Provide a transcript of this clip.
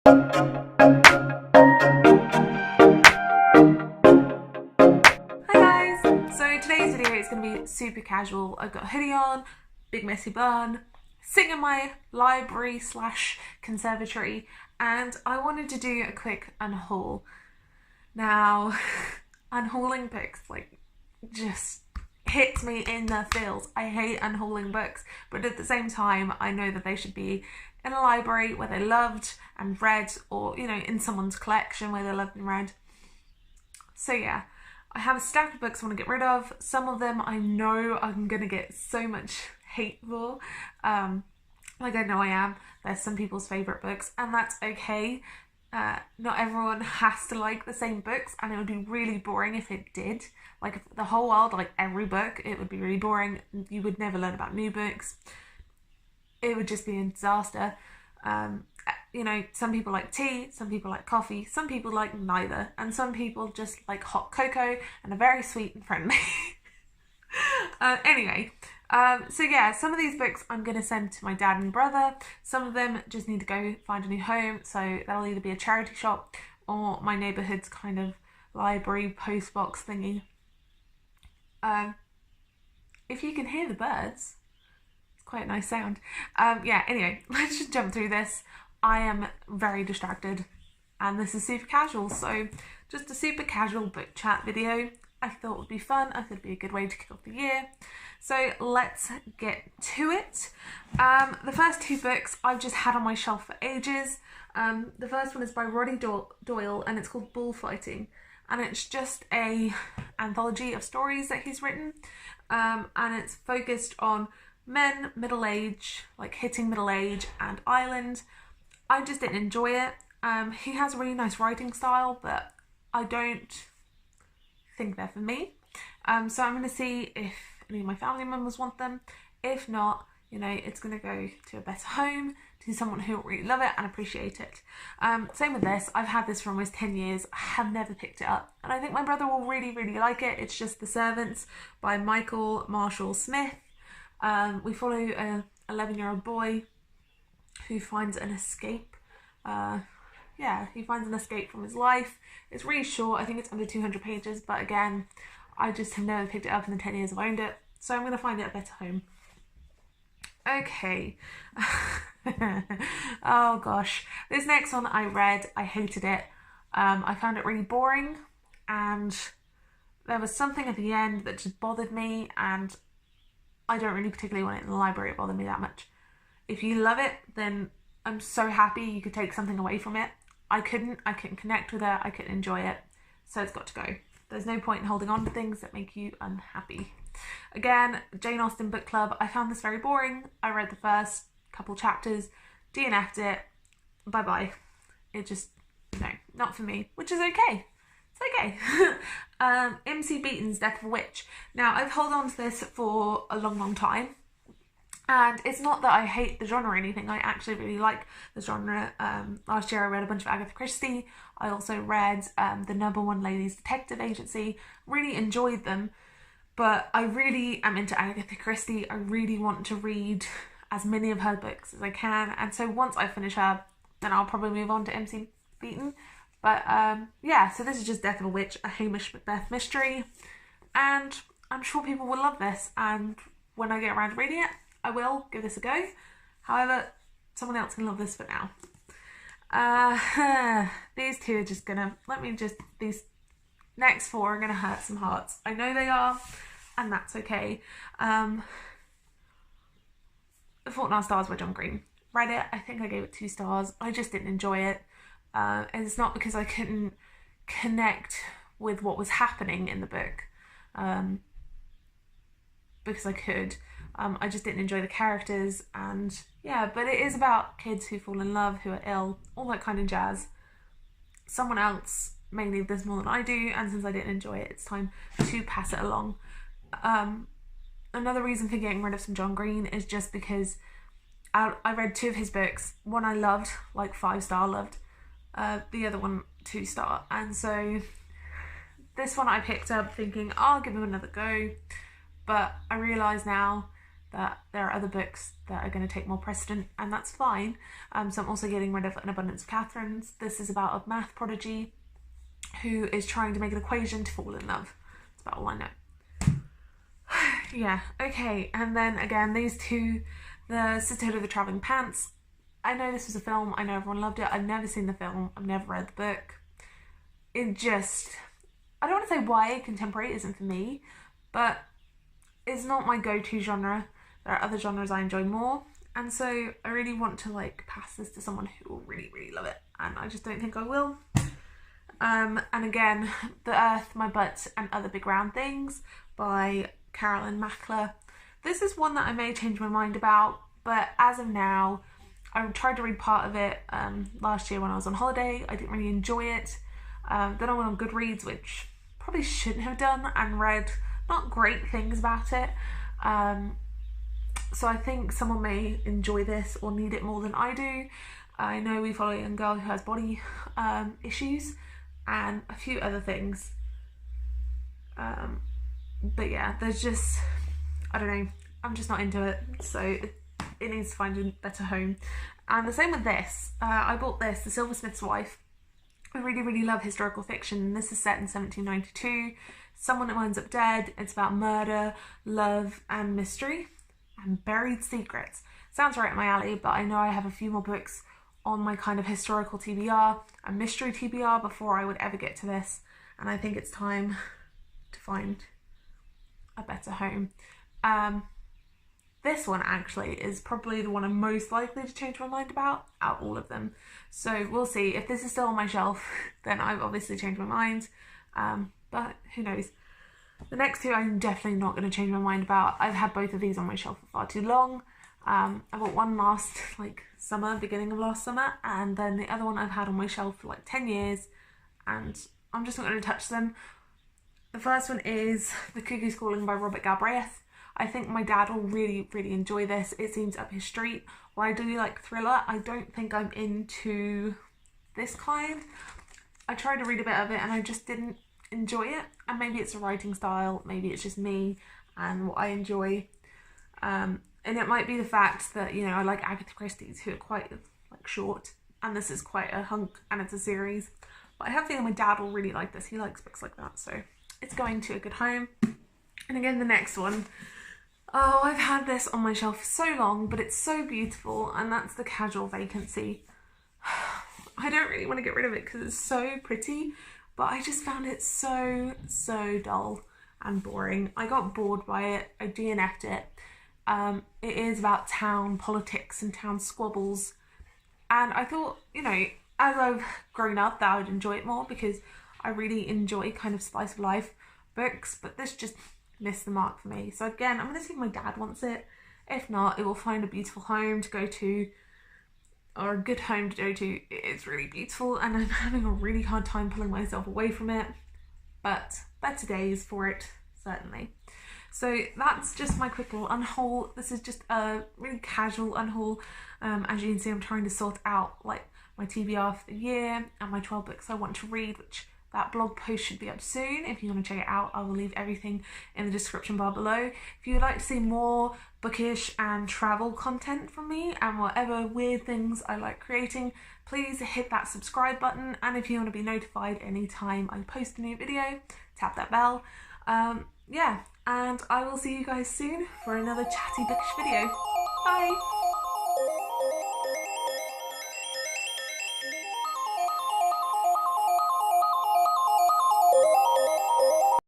Hi guys! So today's video is going to be super casual. I've got a hoodie on, big messy bun, sitting in my library slash conservatory, and I wanted to do a quick unhaul. Now, unhauling books just hits me in the feels. I hate unhauling books, but at the same time I know that they should be in a library where they're loved and read, or in someone's collection where they're loved and read. So yeah, I have a stack of books I want to get rid of. Some of them I know I'm gonna get so much hate for. I know I am. They're some people's favourite books, and that's okay. Not everyone has to like the same books, and it would be really boring if it did. Like, if the whole world liked every book, it would be really boring. You would never learn about new books. It would just be a disaster. Some people like tea, some people like coffee, some people like neither, and some people just like hot cocoa and are very sweet and friendly. So yeah, some of these books I'm going to send to my dad and brother. Some of them just need to go find a new home, so that'll either be a charity shop or my neighbourhood's kind of library post box thingy. If you can hear the birds, it's quite a nice sound. Anyway, let's just jump through this. I am very distracted and this is super casual, so just a super casual book chat video. I thought would be fun. I thought it'd be a good way to kick off the year. So let's get to it. The first two books I've just had on my shelf for ages. The first one is by Roddy Doyle and it's called Bullfighting, and it's just a anthology of stories that he's written, and it's focused on men, middle age, like hitting middle age, and Ireland. I just didn't enjoy it. He has a really nice writing style, but I don't think they're for me. So I'm going to see if any of my family members want them. If not, it's going to go to a better home, to someone who will really love it and appreciate it. Same with this. I've had this for almost 10 years. I have never picked it up, and I think my brother will really, really like it. It's just The Servants by Michael Marshall Smith. We follow an 11-year-old boy who finds an escape. He finds an escape from his life. It's really short. I think it's under 200 pages, but again, I just have never picked it up in the 10 years I've owned it, so I'm going to find it a better home. Okay. Oh gosh. This next one I read, I hated it. I found it really boring, and there was something at the end that just bothered me, and I don't really particularly want it in the library. It bothered me that much. If you love it, then I'm so happy you could take something away from it. I couldn't connect with it, I couldn't enjoy it, so it's got to go. There's no point in holding on to things that make you unhappy. Again, Jane Austen Book Club, I found this very boring. I read the first couple chapters, DNF'd it, bye-bye. It just, no, not for me, which is okay. It's okay. MC Beaton's Death of a Witch. Now, I've held on to this for a long, long time. And it's not that I hate the genre or anything. I actually really like the genre. Last year I read a bunch of Agatha Christie. I also read the No. 1 Ladies Detective Agency. Really enjoyed them. But I really am into Agatha Christie. I really want to read as many of her books as I can. And so once I finish her, then I'll probably move on to MC Beaton. But so this is just Death of a Witch, a Hamish Macbeth mystery. And I'm sure people will love this. And when I get around to reading it, I will give this a go. However, someone else can love this for now. These two are just gonna, these next four are gonna hurt some hearts. I know they are, and that's okay. The Fault in Our Stars by John Green. Read it, I think I gave it 2 stars. I just didn't enjoy it. And it's not because I couldn't connect with what was happening in the book. Because I could. I just didn't enjoy the characters, and but it is about kids who fall in love, who are ill, all that kind of jazz. Someone else may need this more than I do, and since I didn't enjoy it, it's time to pass it along. Another reason for getting rid of some John Green is just because I read 2 of his books. One I loved, like 5-star loved. The other one 2-star, and so this one I picked up thinking I'll give him another go, but I realise now that there are other books that are going to take more precedent, and that's fine. So I'm also getting rid of An Abundance of Catherines. This is about a math prodigy who is trying to make an equation to fall in love. That's about all I know. Yeah, okay, and then again, these two, The Sisterhood of the Travelling Pants. I know this was a film, I know everyone loved it, I've never seen the film, I've never read the book. It just, I don't want to say YA contemporary isn't for me, but it's not my go-to genre. There are other genres I enjoy more, and so I really want to like pass this to someone who will really, really love it, and I just don't think I will. And again, The Earth, My Butt and Other Big Round Things by Carolyn Mackler. This is one that I may change my mind about, but as of now, I tried to read part of it last year when I was on holiday. I didn't really enjoy it. Then I went on Goodreads, which probably shouldn't have done, and read not great things about it. So I think someone may enjoy this or need it more than I do. I know we follow a young girl who has body issues and a few other things. But yeah, there's just, I don't know, I'm just not into it. So it needs to find a better home. And the same with this. I bought this, The Silversmith's Wife. I really, really love historical fiction. This is set in 1792. Someone winds up dead. It's about murder, love, and mystery, and buried secrets. Sounds right up my alley, but I know I have a few more books on my kind of historical TBR and mystery TBR before I would ever get to this, and I think it's time to find a better home. This one actually is probably the one I'm most likely to change my mind about out of all of them. So we'll see. If this is still on my shelf, then I've obviously changed my mind. But who knows. The next two I'm definitely not going to change my mind about. I've had both of these on my shelf for far too long. I bought one last summer, beginning of last summer, and then the other one I've had on my shelf for 10 years, and I'm just not going to touch them. The first one is The Cuckoo's Calling by Robert Galbraith. I think my dad will really, really enjoy this. It seems up his street. While I do like thriller, I don't think I'm into this kind. I tried to read a bit of it and I just didn't enjoy it. And maybe it's a writing style, maybe it's just me and what I enjoy. And it might be the fact that, I like Agatha Christie's, who are quite short, and this is quite a hunk and it's a series. But I have a feeling my dad will really like this. He likes books like that, so it's going to a good home. And again, the next one. Oh, I've had this on my shelf for so long, but it's so beautiful, and that's The Casual Vacancy. I don't really want to get rid of it because it's so pretty, but I just found it so, so dull and boring. I got bored by it. I DNF'd it. It is about town politics and town squabbles, and I thought, as I've grown up, that I would enjoy it more because I really enjoy kind of slice of life books, but this just missed the mark for me. So again, I'm going to see if my dad wants it. If not, it will find a beautiful home to go to, or a good home to go to. It's really beautiful, and I'm having a really hard time pulling myself away from it, but better days for it, certainly. So that's just my quick little unhaul. This is just a really casual unhaul. As you can see, I'm trying to sort out my TBR for the year and my 12 books I want to read, which that blog post should be up soon. If you want to check it out, I will leave everything in the description bar below. If you would like to see more bookish and travel content from me and whatever weird things I like creating, please hit that subscribe button. And if you want to be notified anytime I post a new video, tap that bell. Yeah, and I will see you guys soon for another chatty bookish video. Bye!